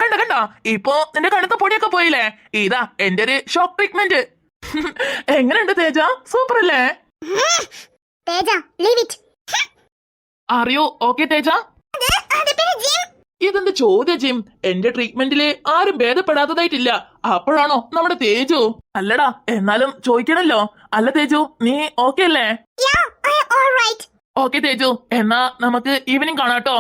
കണ്ട കണ്ട ഇപ്പൊ നിന്റെ കടുത്ത പൊടിയൊക്കെ പോയില്ലേ? ഇതാ എന്റെ ഒരു ഷോക്ക് ട്രീറ്റ്മെന്റ്. എങ്ങനെയുണ്ട് തേജ? സൂപ്പർ അല്ലേ? അറിയോ? ഓക്കെ തേജ. ഇതെന്ത് ചോദ്യ ജിം? എന്റെ ട്രീറ്റ്മെന്റില് ആരും ഭേദപ്പെടാത്തതായിട്ടില്ല. അപ്പോഴാണോ നമ്മുടെ തേജു? അല്ലടാ, എന്നാലും ചോദിക്കണല്ലോ. അല്ല തേജു, നീ ഓക്കെ അല്ലേ? ഓക്കെ തേജു, എന്നാ നമുക്ക് ഈവനിങ് കാണാട്ടോ.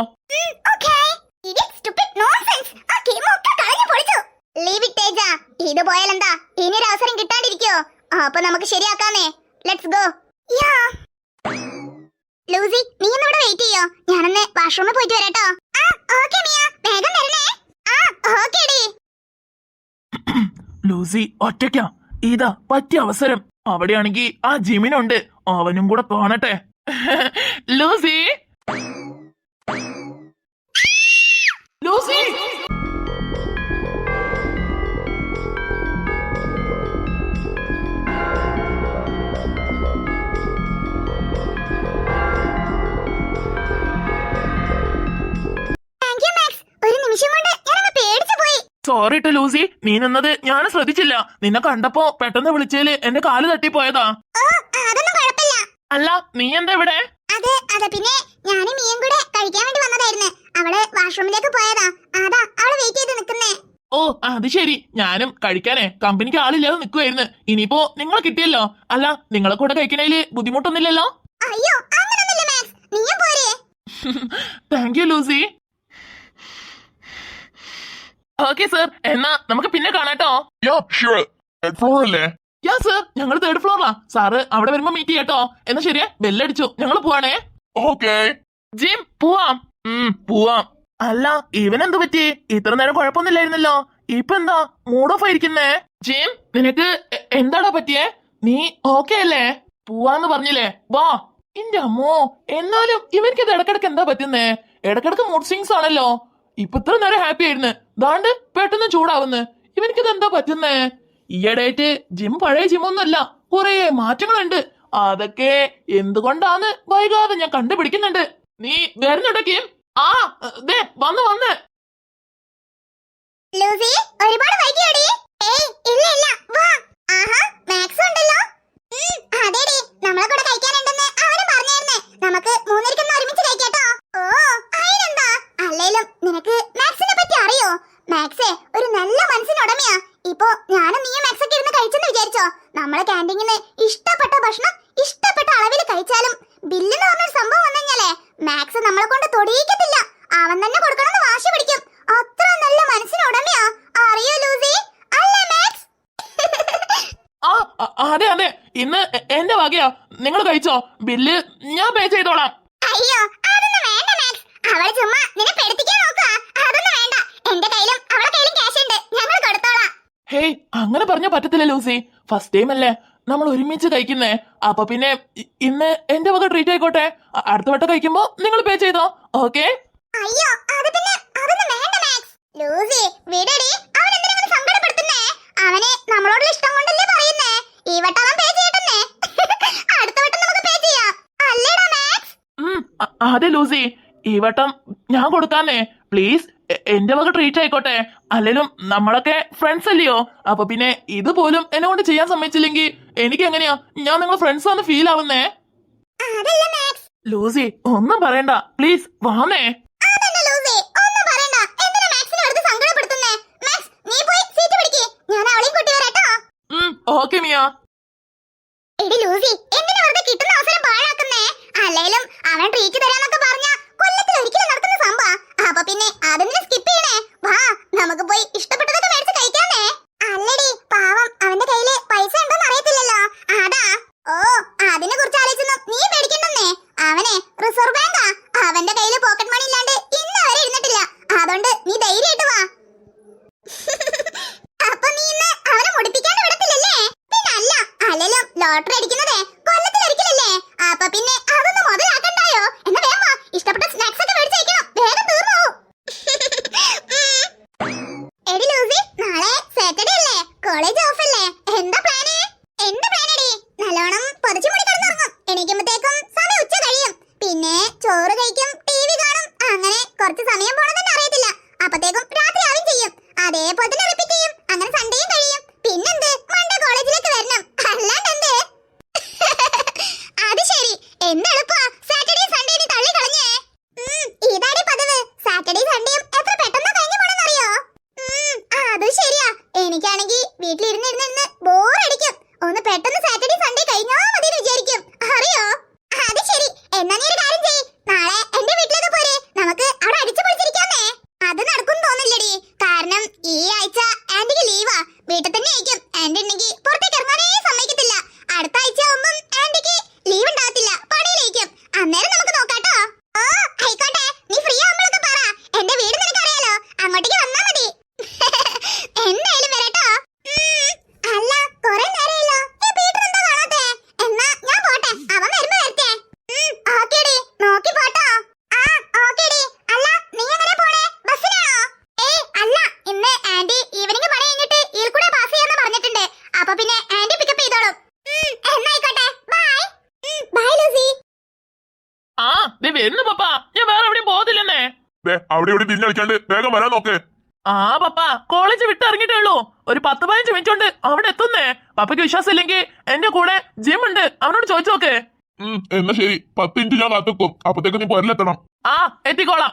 ഇത് പോയാലെന്താ, ഇനി ഒരു അവസരം കിട്ടാണ്ടിരിക്കോ? അപ്പൊ നമുക്ക് ശരിയാക്കാന്നേ. Let's go. ലൂസി, നീ ഒന്നിവിടെ വെയിറ്റ് ചെയ്യോ? ഞാനൊന്ന് വാഷ്റൂമിൽ പോയിട്ട് വരാട്ടോ. വേഗം വരണേ. ലൂസി ഒറ്റയ്ക്കാ? ഇതാ പറ്റിയ അവസരം. അവിടെയാണെങ്കി ആ ജിമിനുണ്ട്, അവനും കൂടെ കാണട്ടെ. Lucy, Lucy. സോറി ട്ടോ ലൂസി, നീ നിന്നത് ഞാൻ ശ്രദ്ധിച്ചില്ല. നിന്നെ കണ്ടപ്പോ പെട്ടെന്ന് വിളിച്ചേല് എന്റെ കാല് തട്ടിപ്പോയതാ. അല്ല, നീ എന്താ ഇവിടെ? പിന്നെ ഞാനും മീൻ കൂടെ കഴിക്കാൻ വേണ്ടി വന്നതായിരുന്നു. അവള് വാഷ്റൂമിലേക്ക് പോയതാ. അതാ അവള് വെയിറ്റ് ചെയ്ത് നിക്കുന്നേ. ഓ അത് ശരി, ഞാനും കഴിക്കാനേ കമ്പനിക്ക് ആളില്ലാതെ നിക്കുവായിരുന്നു. ഇനിയിപ്പോ നിങ്ങളെ കിട്ടിയല്ലോ. അല്ല, നിങ്ങളെ കൂടെ കഴിക്കണേല് ബുദ്ധിമുട്ടൊന്നുമില്ലല്ലോ? അയ്യോ, അങ്ങനൊന്നുമില്ല മാക്സ്, നീയും പോരെ. Thank you Lucy. Okay sir, എന്നാ നമുക്ക് പിന്നെ കാണാട്ടോ. യാ സർ, ഞങ്ങൾ 3rd ഫ്ലോറിലാ. സാറ് അവിടെ വരുമ്പോ മീറ്റ് ചെയ്യാട്ടോ. എന്നാ ശരിയാ, ബെല്ലടിച്ചു, ഞങ്ങൾ പോവാണേ. ഓക്കെ ജിം, പോവാം. പോവാം. അല്ല, ഇവനെന്ത് പറ്റി? ഇത്ര നേരം കുഴപ്പമൊന്നുമില്ലായിരുന്നല്ലോ, ഇപ്പൊ എന്താ മൂഡ് ഓഫ് ആയിരിക്കുന്നേ? ജിം, നിനക്ക് എന്താടാ പറ്റിയേ? നീ ഓക്കെ അല്ലേ? പോവാന്ന് പറഞ്ഞില്ലേ, വാ. എന്റെ അമ്മോ, എന്നാലും ഇവർക്ക് ഇത് ഇടക്കിടക്ക് എന്താ പറ്റുന്നേ? ഇടക്കിടക്ക് മൂഡ് സ്വിങ്സ് ആണല്ലോ. ഇപ്പൊ ഇത്ര നേരം ഹാപ്പി ആയിരുന്നു, ദാണ്ട് പെട്ടെന്ന് ചൂടാവുന്നു. ഇവനിക്കിത് എന്താ പറ്റുന്നേ? ഈയിടെയായിട്ട് ജിം പഴയ ജിമ്മൊന്നുമല്ല, കുറെ മാറ്റങ്ങളുണ്ട്. അതൊക്കെ എന്തുകൊണ്ടാന്ന് വൈകാതെ ഞാൻ കണ്ടുപിടിക്കുന്നുണ്ട്. നീ വരുന്നുണ്ടോ? ആ ദേ വന്ന് വന്ന്. ലൂസി, ഒരുപാട് വൈകിയോടി. ഇല്ല ഇല്ല, വാ. ആഹാ, മാക്സ് ഉണ്ടല്ലോ. അതെടി, നമ്മളെ കൂടെ കഴിക്കാനുണ്ടെന്ന് അവരും പറഞ്ഞായിരുന്നേ. നമുക്ക് 3 ഒരുമിച്ച് കഴിക്കാട്ടോ. ഓ, അതിനെന്താ? അല്ലേലും നിനക്ക് മാക്സിനെ പറ്റി അറിയോ? മാക്സേ ഒരു നല്ല മനസ്സിനുടമയാ. ഇപ്പൊ ഞാനും നീയും മാക്സൊക്കെ ഇരുന്ന് കഴിച്ചെന്ന് വിചാരിച്ചോ? നമ്മളെ ക്യാൻറ്റീനിന്ന് ഇഷ്ടപ്പെട്ട ഭക്ഷണം ഇഷ്ടപ്പെട്ട അളവിൽ കഴിച്ചാലും ബില്ലെന്ന് പറഞ്ഞൊരു സംഭവം വന്നു കഴിഞ്ഞാലേ മാക്സ് നമ്മളെ കൊണ്ട് തൊടിയിക്കത്തില്ല. അവൻ തന്നെ കൊടുക്കണമെന്ന് വാശി പിടിക്കും. അത്ര നല്ല മനസ്സിനുടമയാ. അറിയോ ലൂസി? അല്ലേ മാക്സ്? അതെ അതെ, ഇന്ന് എന്റെ വകയാ. നിങ്ങൾ കഴിച്ചോ, ബില്ല് ഞാൻ പേ ചെയ്തോളാം. അയ്യോ, അതൊന്നും വേണ്ട മാക്സ്. അവള് ചുമ്മാ നിന്നെ പെടുത്തിക്കാൻ നോക്കാ. അതൊന്നും വേണ്ട, എന്റെ കയ്യിലും അവളെ കയ്യിലും ക്യാഷ് ഉണ്ട്, ഞങ്ങൾ കൊടുത്തോളാം. ഹേയ്, അങ്ങനെ പറഞ്ഞാ പറ്റത്തില്ല ലൂസി. ഫസ്റ്റ് ടൈം അല്ലേ നമ്മൾ ഒരുമിച്ച് കഴിക്കുന്നേ. അപ്പൊ പിന്നെ ഇന്ന് എന്റെ വക ട്രീറ്റ് ആയിക്കോട്ടെ. അടുത്ത വട്ടം കഴിക്കുമ്പോ നിങ്ങൾ പേ ചെയ്തോ, ഓക്കെ? അയ്യോ, അതൊന്നും വേണ്ട മാക്സ്. ലൂസി, വിടടി. അവൻ എന്തിനാ സങ്കടപ്പെടുത്തുന്നേ? അവന് നമ്മളോടുള്ള ഇഷ്ടം കൊണ്ടല്ലേ പറയുന്നേ. ഈ വട്ടം അവൻ പേ ചെയ്യട്ടെ. അടുത്ത വട്ടം നമുക്ക് പേ ചെയ്യാം, അല്ലേടാ മാക്സ്? അതെ ലൂസി, ഈ വട്ടം ഞാൻ കൊടുക്കാന്നേ. പ്ലീസ്, എന്റെ വക ട്രീറ്റ് ആയിക്കോട്ടെ. അല്ലേലും നമ്മളൊക്കെ ഫ്രണ്ട്സ് അല്ലയോ? അപ്പൊ പിന്നെ ഇതുപോലും എന്നെ കൊണ്ട് ചെയ്യാൻ സമ്മതിച്ചില്ലെങ്കിൽ എനിക്ക് എങ്ങനെയാ ഞാൻ നിങ്ങൾ ഫ്രണ്ട്സ് ആണെന്ന് ഫീൽ ആവുന്നേ? ലൂസി, ഒന്നും പറയണ്ട, പ്ലീസ് വാന്നേ. ഓക്കെ മിയ. എടി ലൂസി, എന്തിനാ വെറുതെ കിട്ടുന്ന അവസരം പാഴാക്കുന്നേ? അല്ലേലും അവൻ ട്രീറ്റ് തരാന്നൊക്കെ പറഞ്ഞാ കൊല്ലത്തിൽ ഒരിക്കലും നടക്കുന്ന സംഭവം. അപ്പൊ പിന്നെ അതൊന്നും സ്കിപ്പ് ചെയ്യണേ. വാ, നമുക്ക് പോയി ഇഷ്ടപ്പെട്ടതൊക്കെ മേടിച്ച് കഴിക്കാന്നേ. അല്ലടി, പാവം അവന്റെ കയ്യില് പൈസ ഉണ്ടോന്ന് അറിയത്തില്ലല്ലോ, അതാ. ഓ, അതിനെ കുറിച്ച് ആലോചിച്ചൊന്നും നീ പേടിക്കണ്ടെന്നേ. അവനെ റിസർവ് ബാങ്കാ. അവന്റെ കയ്യില് പോക്കറ്റ് മണി ഇല്ലാണ്ട് ഇന്ന് വരെ ഇരുന്നിട്ടില്ല. അതുകൊണ്ട് നീ ധൈര്യമായിട്ട് വാ. അപ്പൊ നീ ഇന്ന് അവനെ മുടിപ്പിക്കാണ്ട് വിടത്തില്ലല്ലേ? പിന്നെ അല്ല, അല്ലെങ്കിലും ലോട്ടറി അടിക്കുന്നതേ എന്നെളുപ്പാ സാറ്റർഡേ സൺഡേ നീ തള്ളി കളഞ്ഞേ. ഇതാടി പതിവ്. സാറ്റർഡേ സൺഡേയും എത്ര പെട്ടെന്ന് കഴിഞ്ഞു പോണെന്നറിയോ? അത് ശരിയാ. എനിക്കാണെങ്കിൽ വീട്ടിലിരുന്നിരുന്ന് ബോറടിക്കും. ഒന്ന് പെട്ടെന്ന് സാറ്റർഡേ സൺഡേ കഴിഞ്ഞാ മതി വിചാരിക്കും, അറിയോ? അത് ശരി. എന്നാ നീ ഒരു കാര്യം ചെയ്യ്, നാളെ എന്റെ വീട്ടിലേക്ക് പോരെ. നമുക്ക് അവിടെ അടിച്ചു പൊളിച്ചിരിക്കാന്നേ. അത് നടക്കും തോന്നില്ലടി. കാരണം ഈ ആഴ്ച ആന്റിക്ക് ലീവാ. വീട്ടിൽ തന്നെ ആയിരിക്കും. ആന്റി ഉണ്ടെങ്കിൽ പുറത്തേക്ക് ഇറങ്ങാനേ സമ്മതിക്കത്തില്ല. അടുത്ത ആഴ്ച ആവുമ്പം ആന്റിക്ക് ലീവ് ഉണ്ടാകത്തില്ല, പണിയിലേക്കും. അന്നേരം നമുക്ക് നോക്കാട്ടോ. ഓ ആയിക്കോട്ടെ, നീ ഫ്രീ ആവുമ്പോഴൊക്കെ പറ. എന്റെ വീട് നിനക്കറിയാലോ, അങ്ങോട്ടേക്ക് വന്നാ മതി. എന്തായാലും വരാട്ടോ. അല്ല, കുറെ നേരമല്ലോ. ഈ പീറ്റർ എന്താ കാണാത്തെ? എന്നാ ഞാൻ പോട്ടെ, അവൻ വരുമ്പോ വരട്ടെ. ഓക്കേടി, നോക്കി പോട്ടോ. ആ ഓക്കേടി. അല്ല, നീ എങ്ങനെ പോണേ? ബസ്സിനാണോ? അല്ല, ഇന്ന് ആന്റി ഈവനിങ് പണി കഴിഞ്ഞിട്ട് ഇതിൽ കൂടെ പാസ് ചെയ്യാന്ന് പറഞ്ഞിട്ടുണ്ട്. അപ്പൊ പിന്നെ ആന്റി പിക്കപ്പ് ചെയ്തോളും. എന്നായിക്കോട്ടെ, ബൈ. By Lucy. ആ ദേ വരുന്നു പപ്പ. ഞാൻ വേറെ എവിടെയും പോകത്തില്ലെന്നേ. അവിടെ ഇവിടെ തിരിഞ്ഞടിക്കാണ്ട് വേഗം വരാൻ നോക്ക്. ആ പപ്പ, കോളേജ് വിട്ട് ഇറങ്ങിയിട്ടേ ഉള്ളൂ. ഒരു 10-15 മിനിറ്റ് കൊണ്ട് അവിടെ എത്തുന്നേ. പപ്പയ്ക്ക് വിശ്വാസം ഇല്ലെങ്കിൽ എന്റെ കൂടെ ജിം ഉണ്ട്, അവനോട് ചോദിച്ചു നോക്ക്. എന്നാ ശരി, 10 മിനിറ്റ് ഞാൻ കാത്തുക്കും. അപ്പത്തേക്ക് നീ പൊരലെത്തണം. ആ എത്തിക്കോളാം.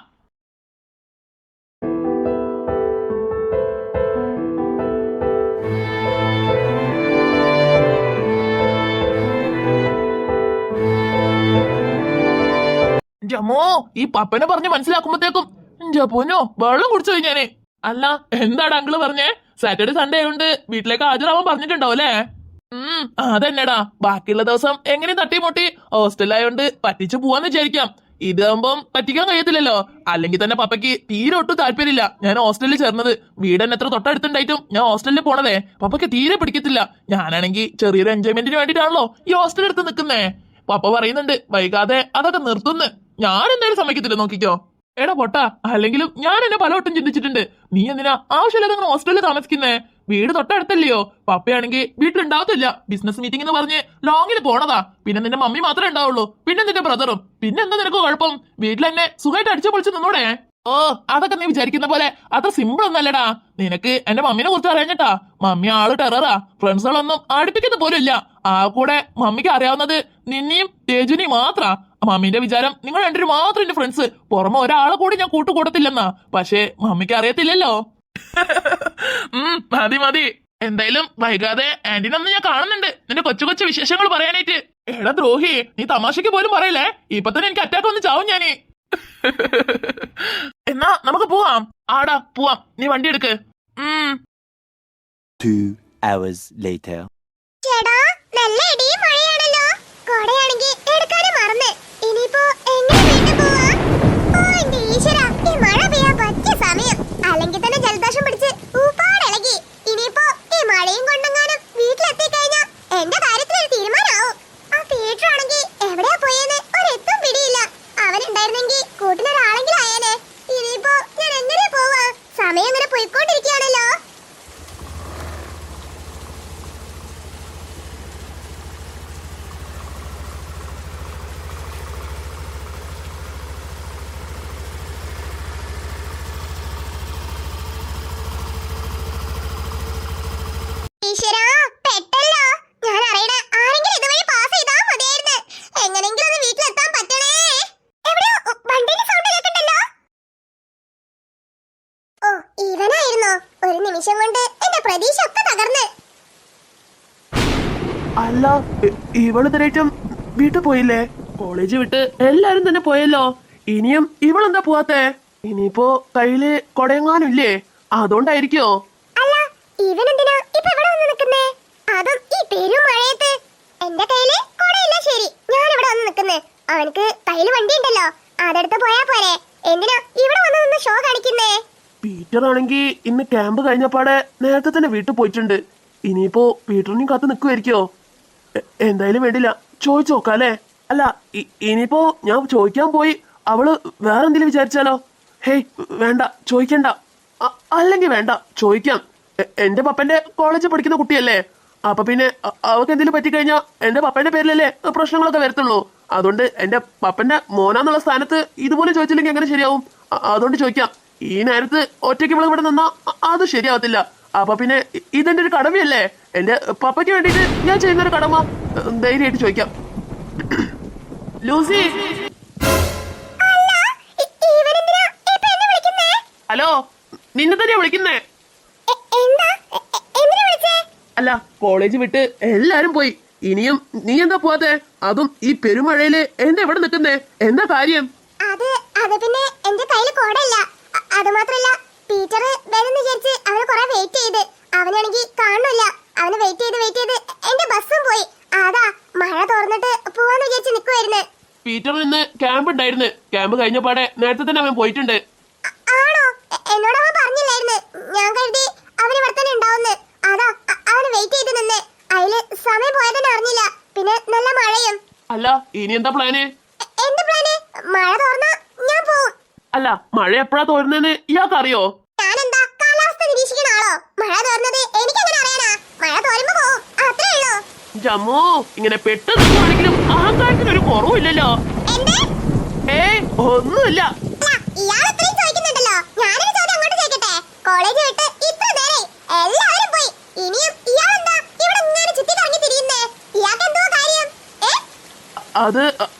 ജമ്മോ, ഈ പപ്പനെ പറഞ്ഞ് മനസ്സിലാക്കുമ്പോഴത്തേക്കും ജപ്പോനോ വെള്ളം കുടിച്ചു കഴിഞ്ഞാനേ. അല്ല, എന്താണ് അങ്കിള് പറഞ്ഞേ? സാറ്റർഡേ സൺഡേ ആയതുകൊണ്ട് വീട്ടിലേക്ക് ഹാജരാവാൻ പറഞ്ഞിട്ടുണ്ടാവും അല്ലേ? അതെന്നെടാ. ബാക്കിയുള്ള ദിവസം എങ്ങനെയും തട്ടിമുട്ടി ഹോസ്റ്റലായോണ്ട് പറ്റിച്ചു പോവാന്ന് വിചാരിക്കാം. ഇതാകുമ്പം പറ്റിക്കാൻ കഴിയത്തില്ലല്ലോ. അല്ലെങ്കിൽ തന്നെ പപ്പയ്ക്ക് തീരെ ഒട്ടും താല്പര്യമില്ല ഞാൻ ഹോസ്റ്റലിൽ ചേർന്നത്. വീട് തന്നെ എത്ര തൊട്ടടുത്തുണ്ടായിട്ടും ഞാൻ ഹോസ്റ്റലിൽ പോണതേ പപ്പയ്ക്ക് തീരെ പിടിക്കത്തില്ല. ഞാനാണെങ്കിൽ ചെറിയൊരു എൻജോയ്മെന്റിന് വേണ്ടിയിട്ടാണല്ലോ ഈ ഹോസ്റ്റലിൽ എടുത്ത് നിൽക്കുന്നേ. പപ്പ പറയുന്നുണ്ട് വൈകാതെ അതൊക്കെ നിർത്തുന്നു. ഞാൻ എന്തായാലും സമ്മതിക്കത്തില്ല, നോക്കിക്കോ. എടാ പൊട്ടാ, അല്ലെങ്കിലും ഞാൻ എന്നെ പലവട്ടം ചിന്തിച്ചിട്ടുണ്ട്. നീ എന്തിനാ ആവശ്യമില്ലാതെ അങ്ങനെ ഹോസ്റ്റലിൽ താമസിക്കുന്നേ? വീട് തൊട്ടടുത്തല്ലയോ? പപ്പയാണെങ്കിൽ വീട്ടിലുണ്ടാവത്തില്ല. ബിസിനസ് മീറ്റിംഗ് എന്ന് പറഞ്ഞ് ലോങ്ങിൽ പോണതാ. പിന്നെ നിന്റെ മമ്മി മാത്രമേ ഉണ്ടാവുള്ളൂ, പിന്നെ നിന്റെ ബ്രദറും. പിന്നെ എന്താ നിനക്ക് കുഴപ്പം? വീട്ടിൽ എന്നെ സുഖമായിട്ട് അടിച്ചു പൊളിച്ച് നിന്നൂടെ? ഓ, അതൊക്കെ നീ വിചാരിക്കുന്ന പോലെ അത്ര സിമ്പിൾ ഒന്നല്ലടാ. നിനക്ക് എന്റെ മമ്മീനെ കുറിച്ച് അറിയാഞ്ഞിട്ടാ. മമ്മി ആള് ടെററാ. ഫ്രണ്ട്സുകളൊന്നും അടുപ്പിക്കുന്ന പോലും ഇല്ല. ആ കൂടെ മമ്മിക്ക് അറിയാവുന്നത് നിന്നെയും തേജുനെയും മാത്രാ. മമ്മീന്റെ വിചാരം നിങ്ങൾ രണ്ടുപേരും മാത്രം എന്റെ ഫ്രണ്ട്സ്, പുറമെ ഒരാളെ കൂടി ഞാൻ കൂട്ടുകൂടത്തില്ലെന്നാ. പക്ഷേ മമ്മിക്ക് അറിയത്തില്ലല്ലോ. മതി മതി. എന്തായാലും വൈകാതെ ആന്റിനൊന്ന് ഞാൻ കാണുന്നുണ്ട്, നിന്റെ കൊച്ചു കൊച്ചു വിശേഷങ്ങൾ പറയാനായിട്ട്. എടാ ദ്രോഹി, നീ തമാശക്ക് പോലും പറയല്ലേ. ഇപ്പൊ തന്നെ എനിക്ക് അറ്റാക്ക് ഒന്ന് ചാവും ഞാന്. എന്നാ നമുക്ക് പോവാം. ആടാ പോവാം, നീ വണ്ടി എടുക്ക്. 2 hours later. ചേടാ, നല്ല ഇടിയും മഴയാണല്ലോ. കൊടയാണെങ്കിൽ എടുക്കാനും മറന്ന്. ഇനിയിപ്പോ എങ്ങനെ വീട്ടിൽ പോവാ? ഓ എന്റെ ഈശ്വരാ, ഈ മഴ പെയ്യാൻ പറ്റിയ സമയം. അല്ലെങ്കിൽ തന്നെ ജലദോഷം പിടിച്ച് ഊപ്പാടിളകി. ഇനിയിപ്പോ ഈ മഴയും കൊണ്ടെങ്ങാനും വീട്ടിലെത്തി കഴിഞ്ഞാ എന്റെ കാര്യത്തിലൊരു തീരുമാനമാവും. ആ പീറ്റർ ആണെങ്കിൽ എവിടെയാ പോയെന്ന് ഒരെത്തും പിടിയില്ല. അവനുണ്ടായിരുന്നെങ്കിൽ കൂട്ടിനൊരാളെങ്കിലും ആയേനെ. ഇനിയിപ്പോ ഞാൻ എങ്ങനെ പോവാ? സമയം ഇങ്ങനെ പോയിക്കൊണ്ടിരിക്കുകയാണല്ലോ. ഈശ്വരാ, പെട്ടല്ലോ. ഞാൻ അറിയണ ആരെങ്കിലും ഇതുവഴി പാസ് ചെയ്താ മതിയായിരുന്നു. എങ്ങനെങ്കിലും ഒന്ന് വീട്ടിലെത്താൻ പറ്റണേ. എവിടെയോ വണ്ടിന്റെ സൗണ്ട് കേൾക്കണ്ടല്ലോ. ഓ, ഇവനായിരുന്നോ? ഒരു നിമിഷം കൊണ്ട് എന്റെ പ്രതീക്ഷ ഒക്കെ തകർന്ന്. അല്ല, ഇവളിതരായിട്ടും വീട്ടിൽ പോയില്ലേ? കോളേജ് വിട്ട് എല്ലാരും തന്നെ പോയല്ലോ. ഇനിയും ഇവളെന്താ പോവാത്തെ? ഇനിയിപ്പോ കയ്യില് കൊടയങ്ങാനും ഇല്ലേ? അതുകൊണ്ടായിരിക്കോ? അല്ല, ഇവനെന്തിനാ ഇപ്പൊ ഇവിടെ വന്ന് നിൽക്കുന്നേ? അതും ഈ പെരും മഴയത്ത്. എന്റെ കയ്യില് കൊടയില്ല, ശരി, ഞാൻ ഇവിടെ വന്ന് നിൽക്കുന്നേ. അവനക്ക് കയ്യില് വണ്ടി ഉണ്ടല്ലോ, അതെടുത്ത് പോയാ പോരെ. എന്തിനാ ഇവിടെ വന്ന് നിന്ന് ഷോ കാണിക്കുന്നേ? പീറ്റർ ആണെങ്കിൽ ഇന്ന് ക്യാമ്പ് കഴിഞ്ഞപ്പാടെ നേരത്തെ തന്നെ വീട്ടിൽ പോയിട്ടുണ്ട്. ഇനിയിപ്പോ പീറ്ററിനെയും കാത്ത് നിൽക്കുമായിരിക്കോ? എന്തായാലും വേണ്ടില്ല, ചോദിച്ചു നോക്കാം അല്ലേ? അല്ല, ഇനിയിപ്പോ ഞാൻ ചോദിക്കാൻ പോയി അവള് വേറെ എന്തെങ്കിലും വിചാരിച്ചാലോ? ഹേയ് വേണ്ട, ചോദിക്കണ്ട. അല്ലെങ്കിൽ വേണ്ട, ചോദിക്കാം. എന്റെ പപ്പന്റെ കോളേജിൽ പഠിക്കുന്ന കുട്ടിയല്ലേ. അപ്പൊ പിന്നെ അവർക്ക് എന്തെങ്കിലും പറ്റിക്കഴിഞ്ഞാൽ എന്റെ പപ്പന്റെ പേരിലല്ലേ പ്രശ്നങ്ങളൊക്കെ വരത്തുള്ളൂ. അതുകൊണ്ട് എന്റെ പപ്പന്റെ മോനാന്നുള്ള സ്ഥാനത്ത് ഇതുപോലെ ചോദിച്ചില്ലെങ്കിൽ എങ്ങനെ ശരിയാവും? അതുകൊണ്ട് ചോദിക്കാം. ഈ നേരത്ത് ഒറ്റയ്ക്ക് ഇവിടെ ഇവിടെ നിന്നാ അത് ശരിയാവത്തില്ല. അപ്പൊ പിന്നെ ഇതെന്റെ ഒരു കടമയല്ലേ, എന്റെ പപ്പയ്ക്ക് വേണ്ടിയിട്ട് ഞാൻ ചെയ്യുന്നൊരു കടമ. ധൈര്യമായിട്ട് ചോദിക്കാം. ലൂസി ഇവനെന്തിനാ ഇപ്പൊ എന്നെ വിളിക്കുന്നേ? ഹലോ, നിന്നെ തന്നെയാ വിളിക്കുന്നേ. എന്താ എന്തിനാ വിളിച്ചേ? അല്ല, കോളേജ് വിട്ട് എല്ലാരും പോയി, ഇനിയും നീ എന്താ പോവാത്തെ? അതും ഈ പെരുമഴയില് എന്താ ഇവിടെ നിൽക്കുന്നേ? എന്താ കാര്യം? അത് പിന്നെ എന്റെ കയ്യിൽ കോടല്ല. അത് മാത്രല്ല, പീറ്റർ വരുമെന്ന് വിചാരിച്ച് അവന് കുറെ വെയിറ്റ് ചെയ്ത്, അവനാണെങ്കിൽ കാണുന്നില്ല. അവന് വെയിറ്റ് ചെയ്ത് എന്റെ ബസ്സും പോയി. അതാ മഴ തോർന്നിട്ട് പോവാന്ന് വിചാരിച്ച് നിക്കുവായിരുന്നു. പീറ്ററിൽ ഇന്ന് ക്യാമ്പ് ഉണ്ടായിരുന്നു. ക്യാമ്പ് കഴിഞ്ഞപാടെ നേരത്തെ തന്നെ അവൻ പോയിട്ടുണ്ട്. ആണോ? എന്നോട് അവൻ പറഞ്ഞില്ലായിരുന്നു. ഞാൻ കരുതി അവന് ഇവിടെ തന്നെ ഉണ്ടാവുന്ന്. അതാ അവന് വെയിറ്റ് ചെയ്ത് നിന്ന്. അതില് സമയം പോയതെന്നെ അറിഞ്ഞില്ല. പിന്നെ നല്ല മഴയും. അല്ല, ഇനി എന്താ പ്ലാന്? എന്ത് പ്ലാന്? മഴ തോർന്നാ ഞാൻ പോവും. അല്ല, മഴ എപ്പോഴാ തോരുന്നതെന്ന് ഇയാൾക്കറിയോ? ഞാനെന്താ കാലാവസ്ഥ നിരീക്ഷിക്കുന്ന ആളോ? മഴ തോർന്നത് എനിക്കെങ്ങനെ അറിയാനാ? മഴ തോരുമ്പോ പോവും, അത്രേ ഉള്ളൂ. ജമ്മോ, ഇങ്ങനെ പെട്ടെന്നാണെങ്കിലും അഹങ്കാരത്തിന് ഒരു കുറവില്ലല്ലോ. എന്തേ? ഏയ്, ഒന്നുമില്ല. അല്ല, ഇയാൾ ഇത്രയും ചോദിക്കുന്നുണ്ടല്ലോ. ഞാനൊരു ചോദ്യം അങ്ങോട്ട് ചോദിക്കട്ടെ? കോളേജ് വിട്ട് ഇത്ര നേരെ എല്ലാവരും പോയി, ഇനിയും ഇയാളെന്താ ഇവിടെ ഇങ്ങനെ ചുറ്റിക്കറങ്ങി തിരിയുന്നേ? ഇയാൾക്ക് എന്തോ കാര്യം?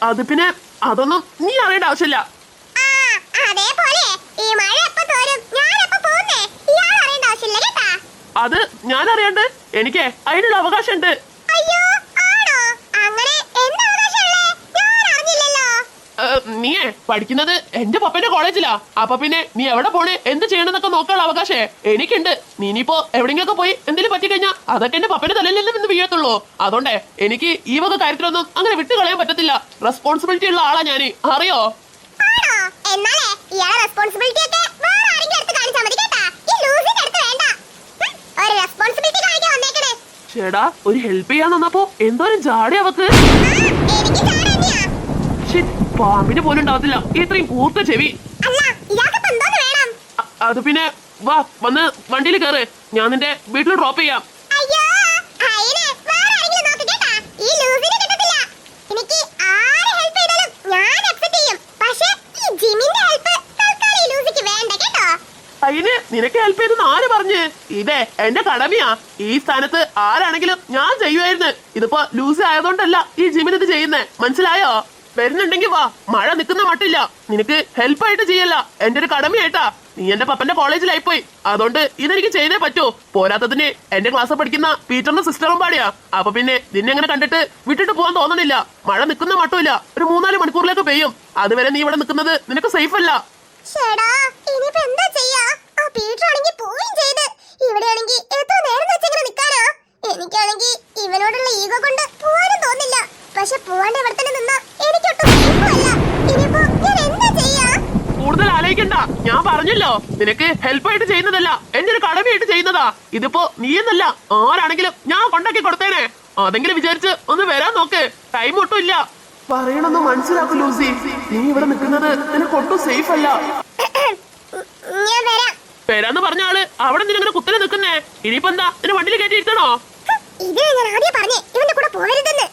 അത് പിന്നെ അതൊന്നും നീ അറിയേണ്ട ആവശ്യമില്ല. അതേപോലെ ഈ മഴ എപ്പോ തോരും, ഞാൻ എപ്പോ പോകുന്നേ, ഇയാൾ അറിയേണ്ട ആവശ്യമില്ല കേട്ടാ. അത് ഞാൻ അറിയാണ്ട് എനിക്ക് അതിനുള്ള അവകാശമുണ്ട്. അയ്യോ, ആണോ? അങ്ങനെ എന്താ അവകാശമുള്ളേ? ഞാൻ അറിഞ്ഞില്ലല്ലോ. നീയേ പഠിക്കുന്നത് എന്റെ പപ്പന്റെ കോളേജിലാ. അപ്പൊ പിന്നെ നീ എവിടെ പോണേ, എന്ത് ചെയ്യണമെന്നൊക്കെ നോക്കാനുള്ള അവകാശേ എനിക്കുണ്ട്. നീ ഇനിയിപ്പോ എവിടെയെങ്കിലൊക്കെ പോയി എന്തെങ്കിലും പറ്റിക്കഴിഞ്ഞാ അതൊക്കെ എന്റെ പപ്പന്റെ തലയിൽ നിന്ന് വീഴത്തുള്ളൂ. അതുകൊണ്ടേ എനിക്ക് ഈ വക കാര്യത്തിലൊന്നും അങ്ങനെ വിട്ടു കളയാൻ പറ്റത്തില്ല. റെസ്പോൺസിബിലിറ്റി ഉള്ള ആളാ ഞാൻ, അറിയോ? ആണോ? എന്നാലേ ഇയാളെ റെസ്പോൺസിബിലിറ്റി ഒക്കെ വേറെ ആരെങ്കിലും അടുത്ത് കാണിച്ചാൽ മതി കേട്ടാ. ഈ ലൂസിന്റെ അടുത്ത് വേണ്ട. ഒരു റെസ്പോൺസിബിലിറ്റി കാണിക്കാൻ വന്നേക്കണേ. ചേടാ, ഒരു ഹെൽപ്പ് ചെയ്യാൻ വന്നപ്പോ എന്തോരം ജാടി അവക്ക്. എനിക്ക് ചാടന്നെയാ. പാമ്പിന് പോലും ഉണ്ടാവത്തില്ല ഇത്രയും കൂർത്ത ചെവി. അല്ല, ഇയാൾക്ക് ഇപ്പൊ എന്തോന്ന് വേണം? അത് പിന്നെ വാ, വന്ന് വണ്ടിയിൽ കയറ്, ഞാൻ നിന്റെ വീട്ടിൽ ഡ്രോപ്പ് ചെയ്യാം. അയ്യോ, അയിനെ വേറെ ആരെങ്കിലും നോക്ക് കേട്ടാ. ഈ ലൂസിനെ കിട്ടത്തില്ല. എനിക്ക് ആരെ ഹെൽപ്പ് ചെയ്താലും ഞാൻ അക്സെപ്റ്റ് ചെയ്യും. പക്ഷേ ഈ ജിമിന്റെ ഹെൽപ്പ് തൽക്കാലം ഈ ലൂസിക്ക് വേണ്ട കേട്ടോ. അതിന് നിനക്ക് ഹെൽപ്പ് ചെയ്തെന്ന് ആര് പറഞ്ഞ്? ഇതേ എന്റെ കടമയാ. ഈ സ്ഥാനത്ത് ആരാണെങ്കിലും ഞാൻ ചെയ്യുമായിരുന്നു. ഇതിപ്പോ ലൂസി ആയതുകൊണ്ടല്ല ഈ ജിമിന് ഇത് ചെയ്യുന്നേ, മനസ്സിലായോ? വരുന്നുണ്ടെങ്കിൽ വാ, മഴ നിൽക്കുന്ന മട്ടില്ല. നിനക്ക് ഹെൽപ്പായിട്ട് ചെയ്യല്ല, എന്റെ ഒരു കടമയായിട്ടാ. നീ എന്റെ പപ്പന്റെ കോളേജിലായി പോയി, അതുകൊണ്ട് ഇതെനിക്ക് ചെയ്തേ പറ്റൂ. പോരാത്തതിന് എന്റെ ക്ലാസ്സിൽ പഠിക്കുന്ന പീറ്ററിന്റെ സിസ്റ്ററും പാടിയാ. അപ്പൊ പിന്നെ നിന്നെ അങ്ങനെ കണ്ടിട്ട് വിട്ടിട്ട് പോകാൻ തോന്നണില്ല. മഴ നിൽക്കുന്ന മട്ടുമില്ല, ഒരു 3-4 മണിക്കൂറിലേക്ക് പെയ്യും. അതുവരെ നീ ഇവിടെ നിൽക്കുന്നത് നിനക്ക് സേഫ് അല്ല. ഷേടാ, ഇനിയിപ്പോ എന്താ ചെയ്യാ? ആ പീറ്റർ ആണെങ്കിൽ പോവുകയും ചെയ്ത്. ഇവിടെയാണെങ്കിൽ എത്ര നേരം വെച്ചിങ്ങനെ നിൽക്കാനാ? എനിക്കാണെങ്കിൽ ഇവനോടുള്ള ഈഗോ കൊണ്ട് പോവാനും തോന്നില്ല. പക്ഷെ പോവാണ്ട് ഇവിടെ തന്നെ നിന്നാ എനിക്കൊട്ടും സേഫല്ല. ഇനിയിപ്പോ ഞാൻ എന്താ ചെയ്യാ? കൂടുതൽ ആലോചിക്കണ്ട, ഞാൻ പറഞ്ഞല്ലോ നിനക്ക് ഹെൽപ്പായിട്ട് ചെയ്യുന്നതല്ല, എന്റെ ഒരു കടമയായിട്ട് ചെയ്യുന്നതാ. ഇതിപ്പോ നീ എന്നല്ല ആരാണെങ്കിലും ഞാൻ കൊണ്ടാക്കി കൊടുത്തേനെ. അതെങ്കിലും വിചാരിച്ച് ഒന്ന് വരാൻ നോക്ക്, ടൈം ഒട്ടും ഇല്ല. പറയണമെന്ന് മനസ്സിലാക്കും ലൂസി, നീ ഇവിടെ നിൽക്കുന്നത് നിനക്ക് ഒട്ടും സേഫ് അല്ല. ഞാൻ വരാം. വരാന്ന് പറഞ്ഞ ആള് അവിടെ നിന്നിങ്ങനെ കുത്തനെ നിൽക്കുന്നേ. ഇനിയിപ്പോ എന്താ, നിന്നെ വണ്ടിയിൽ കയറ്റി ഇരുത്തണോ? ഇത് ഞാൻ ആദ്യം പറഞ്ഞേ ഇവന്റെ കൂടെ പോകരുതെന്ന്.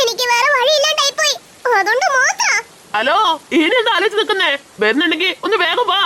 എനിക്ക് വേറെ വഴിയില്ലാണ്ടായി പോയി, അതുകൊണ്ട് മാത്രം. ഹലോ, ഇനി എന്താ ആലോചിച്ച് നിൽക്കുന്നേ? വരുന്നുണ്ടെങ്കിൽ ഒന്ന് വേഗം വാ.